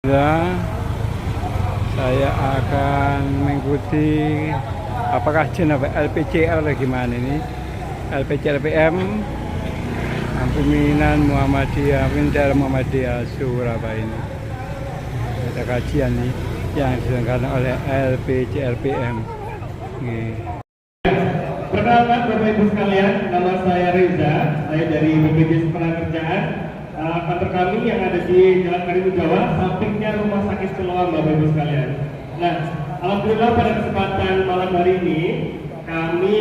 Ya, saya akan mengikuti apakah LPC atau gimana ini LPC LPM Pembinaan Muhammadiyah Daerah Muhammadiyah Surabaya ini. Ada kajian nih yang diselenggarakan oleh LPC LPM. Perkenalkan Bapak Ibu sekalian, nama saya Reza, saya dari BPJS Ketenagakerjaan. Kantor kami yang ada di Jalan Karimun Jawa, sampingnya Rumah Sakit Siloam, Bapak Ibu sekalian. Nah, alhamdulillah pada kesempatan malam hari ini kami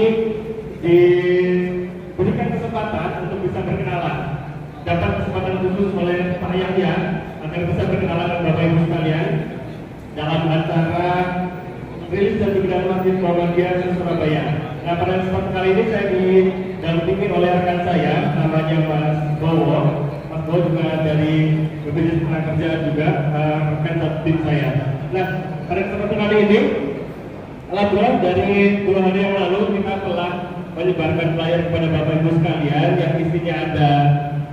diberikan kesempatan untuk bisa berkenalan. Dapat kesempatan khusus oleh Pak Yahya agar bisa berkenalan dengan Bapak Ibu sekalian dalam acara rilis dan pembinaan Masjid Muhammadiyah Surabaya. Nah, pada kesempatan kali ini saya didampingi oleh rekan saya, namanya Mas Bowo. Mas Bowo juga dari BPJS Ketenagakerjaan juga, rekan satu tim saya. Nah, pada kesempatan kali ini, alhamdulillah dari 2 hari yang lalu kita telah menyebarkan flyer kepada Bapak Ibu sekalian yang isinya ada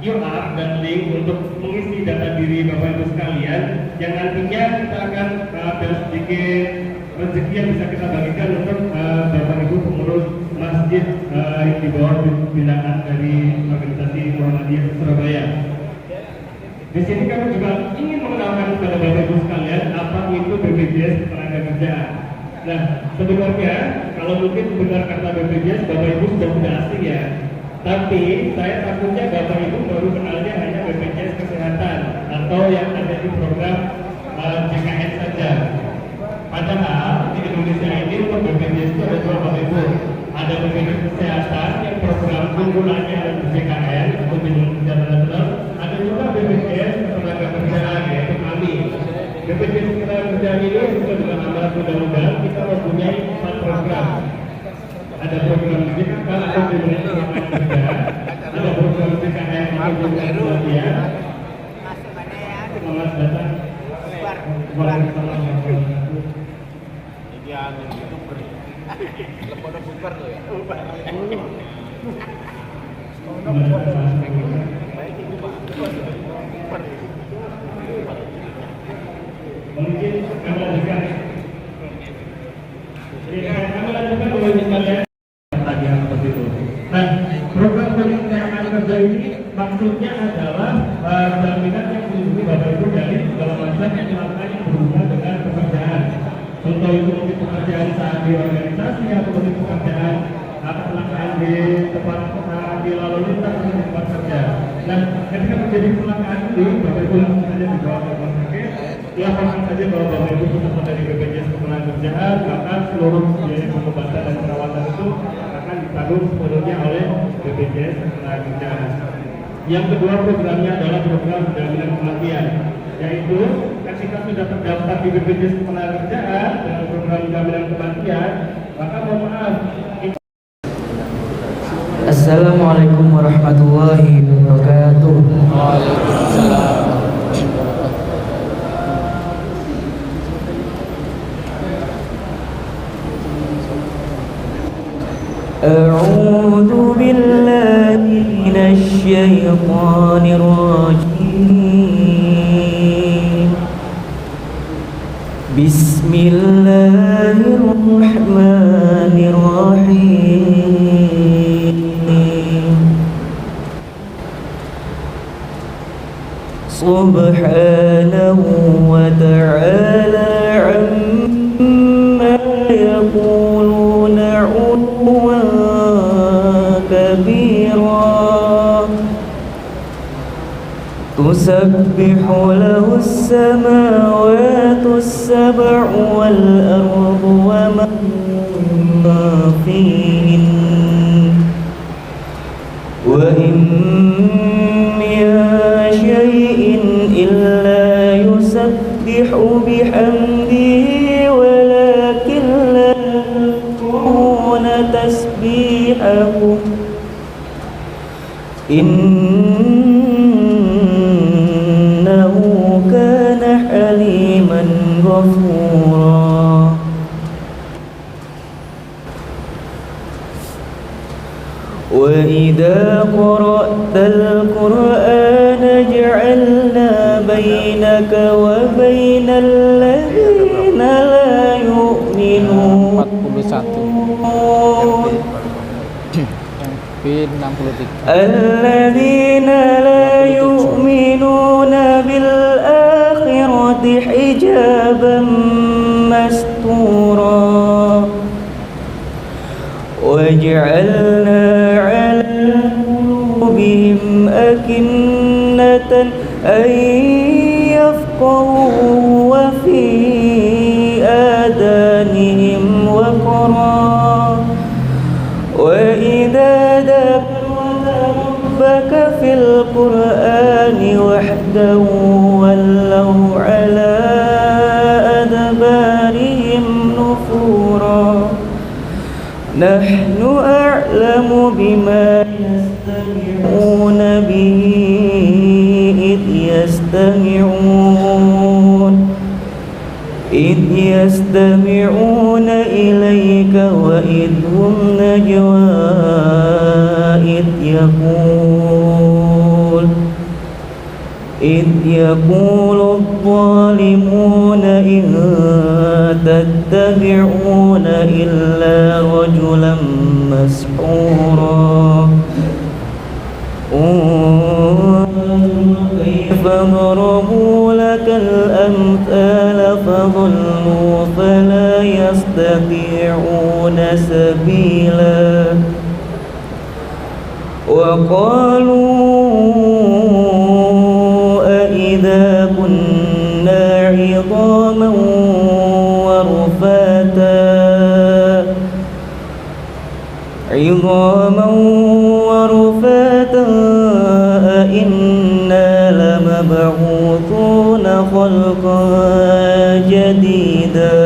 QR dan link untuk mengisi data diri Bapak Ibu sekalian yang nantinya kita akan ada sedikit rezeki yang bisa kita bagikan untuk Bapak Ibu pengurus masjid yang di bawah binaan dari organisasi Muhammadiyah Surabaya. Di sini kami juga ingin mengenalkan kepada Bapak Ibu sekalian apa itu BPJS Ketenagakerjaan. Nah, sebenarnya kalau mungkin mendengar kata BPJS Bapak Ibu sudah tidak asing ya. Tapi saya takutnya Bapak Ibu baru kenalnya hanya BPJS Kesehatan atau yang ada di program JKN saja. Padahal di Indonesia ini untuk BPJS itu ada 2 Bapak Ibu. Ada BPJS Kesehatan yang program unggulannya ada di JKN untuk Bidang Kesehatan Nasional. Ada juga BPJS Ketenagakerjaan yaitu kami. BPJS Ketenagakerjaan ini sesuai dengan amanat undang-undang kita mempunyai 4 program. Ada program JKK atau Bidang Ketenagakerjaan, ada program JKN atau Bidang Kesehatan. Selamat datang. Lepono bubar loh ya. Mungkin kami lanjutkan. Kami lanjutkan dulu sekalian. Tagihan seperti itu. Nah, program Ketenagakerjaan kerja ini maksudnya adalah jaminan yang melindungi Bapak Ibu dari segala macam kecelakaan yang berhubungan dengan pekerjaan. Contoh itu mungkin pekerjaan saat di organisasi atau mungkin pekerjaan kecelakaan di tempat di lalu lintas atau di tempat kerja. Nah, ketika terjadi kecelakaan ini, Bapak Ibu langsung saja dibawa ke rumah sakit. Laporkan saja bahwa Bapak Ibu bersama dari BPJS Ketenagakerjaan, maka seluruh biaya pengobatan dan perawatan itu akan ditanggung sepenuhnya oleh BPJS Ketenagakerjaan. Yang kedua programnya adalah program jaminan kematian, yaitu ketika sudah terdaftar di BPJS Ketenagakerjaan dengan program jaminan kematian, maka mohon maaf. Assalamualaikum warahmatullahi wabarakatuh. Waalaikumsalam. A'udzu billahi minasy syaithanir rajim. Bismillahirrahmanirrahim. Subhanahu wa ta'ala amma yaquluna 'uluwan kabira. Tusabbihu lahu as-samawati as-sab'u wal ardu wa ma fihin wa in min shay'in illa yusabbihu bihamdihi walakin la tafqahuna tasbihahum innahu kana haliman ghafura. Wa idza qara'tal Qur'ana ja'alna bainaka wa وبين الذين لا يؤمنون 41 B63 الذين لا يؤمنون بالآخرة حجابا مستورا وجعلنا على قلوبهم أكنة أن يفقهوا وفي آذانهم وقرا وإذا ذكرت ربك في القرآن وحده ولوا على أدبارهم نفورا نحن أعلم بما يستمعون به إذ يستمعون إليك وإذ هم نجوى إذ يقول الظالمون إن تتبعون إلا رجلا مسحورا كيف ضربوا لك الأمثال فضلوا فلا يستطيعون سبيلا وقالوا أإذا كنا عظاما ورفاتا أئنا لمبعوثون خلقا جديدا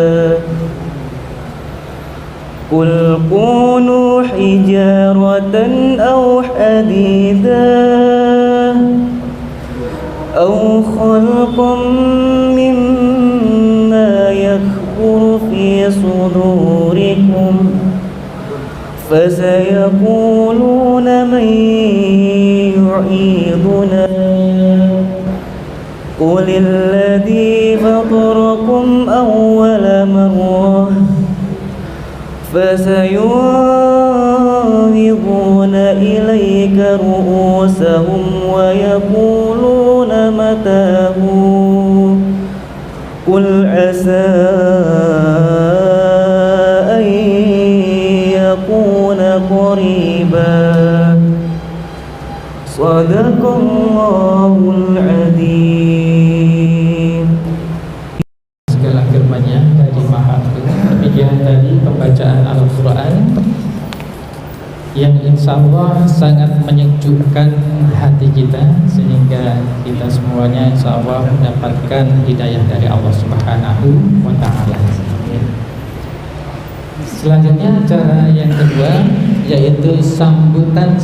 قل كونوا حجارة أو حديدا أو خلقا مما يكبر في صدوركم فسيقولون من يعيدنا قل الذي فطركم أول مرة فسينغضون إليك رؤوسهم ويقولون متى هو قل عسى أن يكون قريبا صدق الله العظيم. Segala firman-Nya dari Maha Agung. Demikian tadi pembacaan Al-Quran yang insya Allah sangat menyejukkan hati kita, sehingga kita semuanya insya Allah mendapatkan hidayah dari Allah Subhanahu wa Ta'ala. Selanjutnya acara yang kedua yaitu sambutan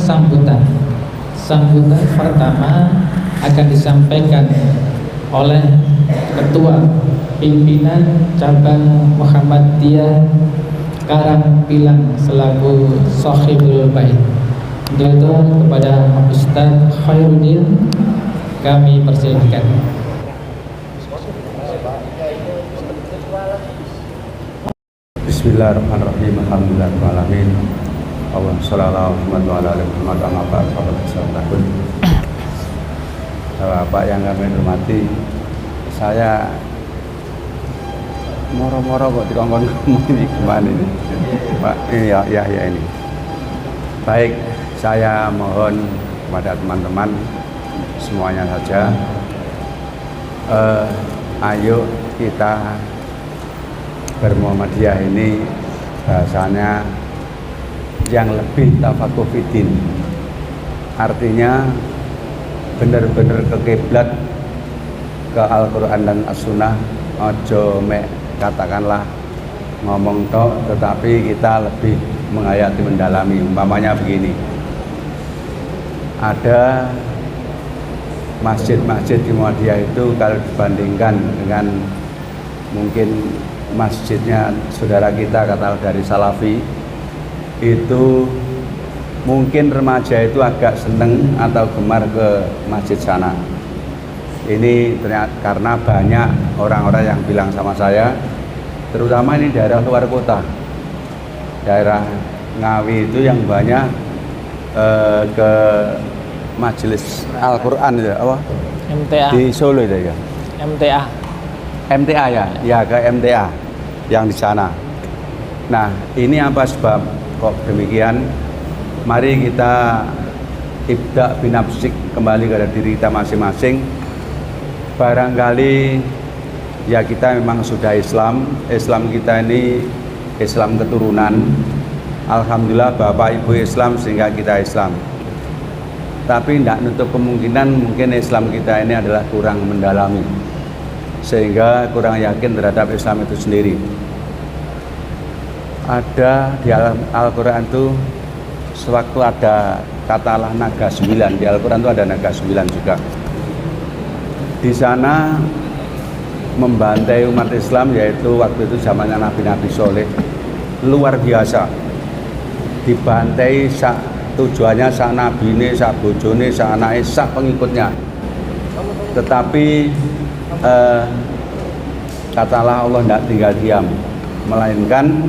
pertama akan disampaikan oleh Ketua Pimpinan Cabang Muhammadiyah Karangpilang selaku Shahibul Bait, yaitu kepada Ustaz Khairuddin. Kami persilakan. Bismillahirrahmanirrahim. Alhamdulillahirrahmanirrahim. Allahumma sholli ala Muhammad wa ala ali Muhammad kama barakta. Bapak yang kami hormati, saya moro-moro kok dikongkon ini gimana ini Pak? Ya ini. Baik, saya mohon kepada teman-teman semuanya saja, ayo kita bermuhammadiyah ini bahasanya yang lebih tafakuh fiddin, artinya benar-benar ke kiblat, ke Al-Quran dan As-Sunnah. Ojo mek katakanlah ngomong tok, tetapi kita lebih menghayati, mendalami. Umpamanya begini, ada masjid-masjid di Muhammadiyah itu kalau dibandingkan dengan mungkin masjidnya saudara kita kata dari Salafi, itu mungkin remaja itu agak seneng atau gemar ke masjid sana. Ini ternyata karena banyak orang-orang yang bilang sama saya, terutama ini daerah luar kota, daerah Ngawi itu yang banyak ke majelis Al-Quran itu apa? MTA. Di Solo itu ya. MTA. MTA ya, ya ke MTA yang di sana. Nah, ini apa sebab kok demikian? Mari kita ibda binafsik, kembali kepada diri kita masing-masing. Barangkali ya kita memang sudah Islam kita ini Islam keturunan. Alhamdulillah Bapak Ibu Islam sehingga kita Islam. Tapi tidak nutup kemungkinan mungkin Islam kita ini adalah kurang mendalami, sehingga kurang yakin terhadap Islam itu sendiri. Ada di Al-Quran itu sewaktu ada katalah naga 9, di Al-Quran itu ada naga 9 juga. Di sana membantai umat Islam, yaitu waktu itu zamannya Nabi-Nabi Soleh, luar biasa. Dibantai tujuannya sak nabine, sak bojone, sak anake, sak pengikutnya. Tetapi katalah Allah tidak tinggal diam, melainkan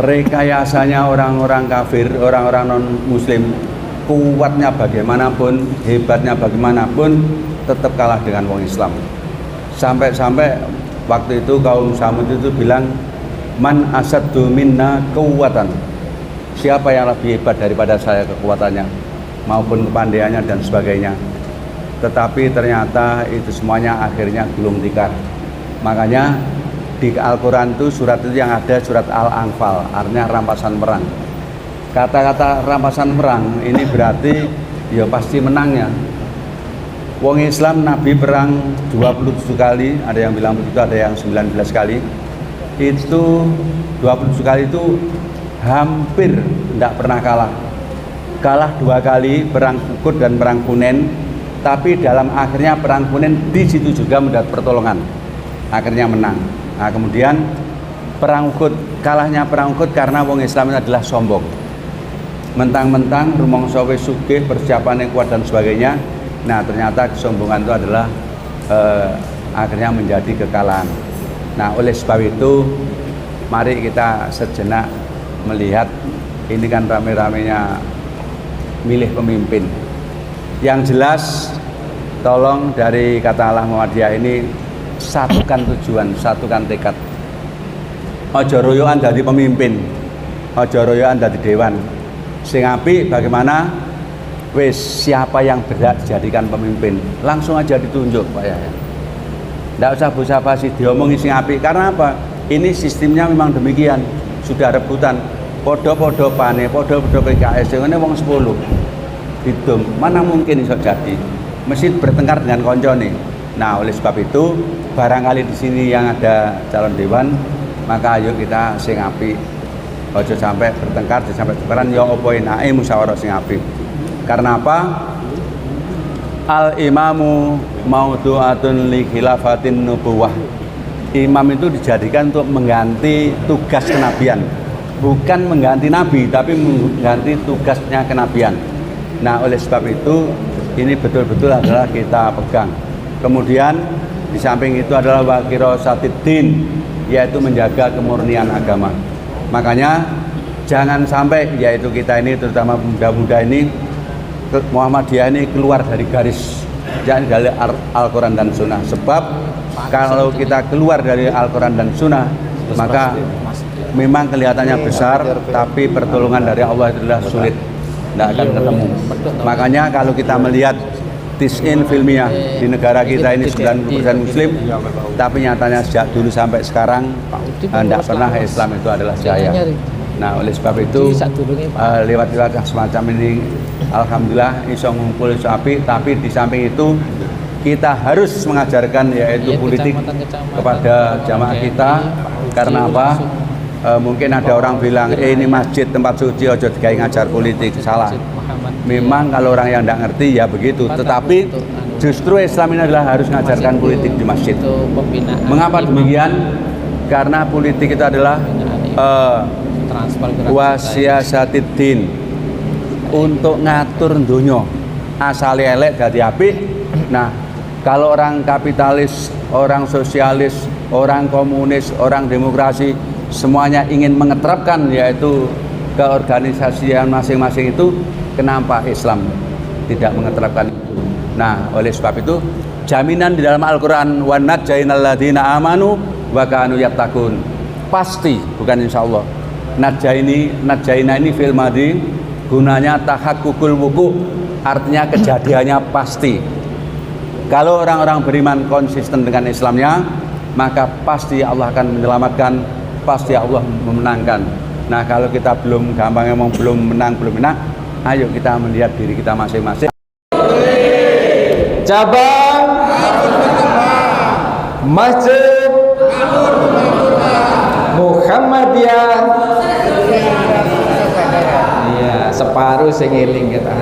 rekayasanya orang-orang kafir, orang-orang non-muslim, kuatnya bagaimanapun, hebatnya bagaimanapun, tetap kalah dengan wong Islam. Sampai-sampai waktu itu kaum Samud itu bilang, man asaddu minna quwwatan. Siapa yang lebih hebat daripada saya kekuatannya maupun kepandaiannya dan sebagainya. Tetapi ternyata itu semuanya akhirnya gulung tikar. Makanya di Al-Quran itu surat itu yang ada surat Al-Anfal, artinya rampasan perang. Kata-kata rampasan perang ini berarti ya pasti menangnya. Wong Islam Nabi perang 27 kali, ada yang bilang begitu, ada yang 19 kali. Itu 27 kali itu hampir tidak pernah kalah. Kalah 2 kali, perang Uhud dan perang Hunain. Tapi dalam akhirnya perang Hunain di situ juga mendapat pertolongan, akhirnya menang. Nah kemudian perang Uhud, kalahnya perang Uhud karena wong Islam itu adalah sombong. Mentang-mentang rumangsa wis sugih, persiapannya kuat dan sebagainya. Nah ternyata kesombongan itu adalah akhirnya menjadi kekalahan. Nah oleh sebab itu mari kita sejenak melihat, ini kan rame-ramenya milih pemimpin. Yang jelas tolong dari kata Allah Muhammadiyah ini satukan tujuan, satukan tekad. Ojo royoan dari pemimpin, ojo royoan dari dewan. Sing apik bagaimana? Wes siapa yang berhak dijadikan pemimpin, langsung aja ditunjuk Pak ya. Tidak usah basa-basi diomongi sing apik. Karena apa? Ini sistemnya memang demikian. Sudah rebutan. Podo-podo pane, podo-podo PKS. Ini wong 10. Hitung, mana mungkin bisa jadi? Mesti bertengkar dengan koncone. Nah, oleh sebab itu barangkali di sini yang ada calon dewan, maka ayo kita sing apik. Ojo sampai bertengkar, sampai tukaran ya apa enake musyawarah sing apik. Karena apa? Al-imamu maudu'atun li khilafatin nubuwah. Imam itu dijadikan untuk mengganti tugas kenabian. Bukan mengganti nabi, tapi mengganti tugasnya kenabian. Nah, oleh sebab itu ini betul-betul adalah kita pegang. Kemudian di samping itu adalah wakirosatiddin, yaitu menjaga kemurnian agama. Makanya jangan sampai yaitu kita ini terutama muda-muda ini Muhammadiyah ini keluar dari garis, jangan dari Al-Quran dan Sunnah. Sebab kalau kita keluar dari Al-Quran dan Sunnah, maka memang kelihatannya besar, tapi pertolongan dari Allah itu adalah sulit, tidak akan ketemu. Makanya kalau kita melihat tis'in filmiah di negara kita ini 90% Muslim, tapi nyatanya sejak dulu sampai sekarang tidak pernah Islam itu adalah jaya. Nah, oleh sebab itu lewat-lewat yang semacam ini, alhamdulillah iso ngumpul iso apik. Tapi di samping itu kita harus mengajarkan yaitu politik kepada jamaah kita. Karena apa? Mungkin ada orang bilang ini masjid tempat suci, ojo digawe ngajar politik. Salah. Memang kalau orang yang tidak ngerti ya begitu. Tetapi justru Islam ini adalah harus mengajarkan politik di masjid. Mengapa demikian? Karena politik itu adalah wasiasatiddin, untuk ngatur dunia. asale elek dadi apik. Nah, kalau orang kapitalis, orang sosialis, orang komunis, orang demokrasi semuanya ingin mengeterapkan yaitu keorganisasian masing-masing itu, kenapa Islam tidak mengeterapkan itu? Nah, oleh sebab itu jaminan di dalam Al-Quran wa najjainal ladzina amanu wa kanu yattaqun, pasti, bukan insya Allah. Najjaina ini fil madhi, gunanya tahakkukul wuku, artinya kejadiannya pasti. Kalau orang-orang beriman konsisten dengan Islamnya, maka pasti Allah akan menyelamatkan, pasti Allah memenangkan. Nah, kalau kita belum gampang ngomong belum menang, ayo kita melihat diri kita masing-masing. Cabang Masjid Muhammadiyah. Iya, separuh sing eling kita.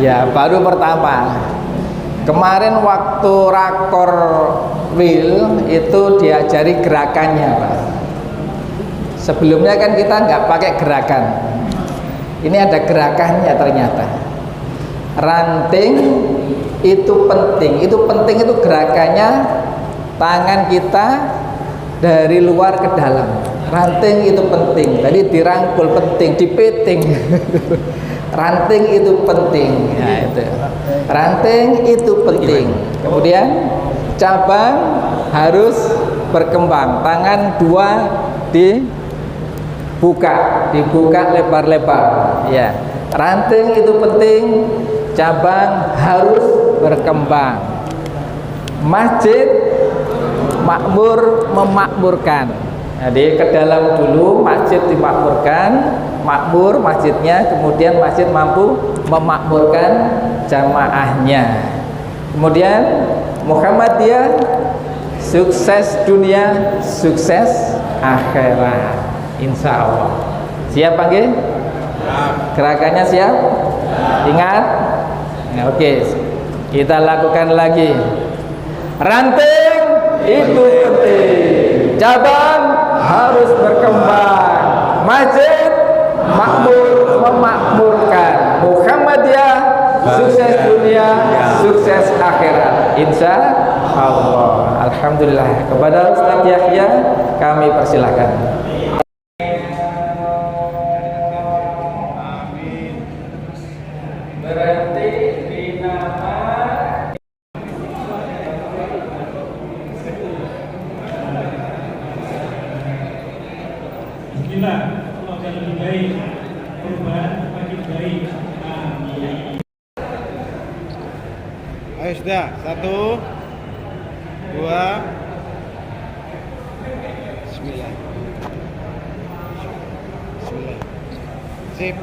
Ya, baru pertama. Kemarin waktu rakor Will itu diajari gerakannya, Pak. Sebelumnya kan kita nggak pakai gerakan. Ini ada gerakannya ternyata. Ranting itu penting. Itu penting itu gerakannya tangan kita dari luar ke dalam. Ranting itu penting. Tadi dirangkul penting, dipeting. Ranting itu penting. Ya, itu. Ranting itu penting. Kemudian cabang harus berkembang. Tangan dua dibuka lebar-lebar. Ya. Ranting itu penting, cabang harus berkembang. Masjid makmur memakmurkan. Jadi ke dalam dulu masjid dimakmurkan, makmur masjidnya, kemudian masjid mampu memakmurkan jamaahnya. Kemudian Muhammadiyah sukses dunia, sukses akhirat, insya Allah. Siap panggil? Gerakannya siap? Ingat? Nah, oke, kita lakukan lagi. Ranting itu penting, cabang harus berkembang, masjid makmur memakmurkan, Muhammadiyah sukses dunia, sukses akhirat, insya Allah. Alhamdulillah. Kepada Ustaz Yahya kami persilahkan. Berarti binama Bismillah, semoga lebih baik, perubahan makin baik. Amin. Ayo sudah, 1, 2, Bismillah. Bismillah. Sip.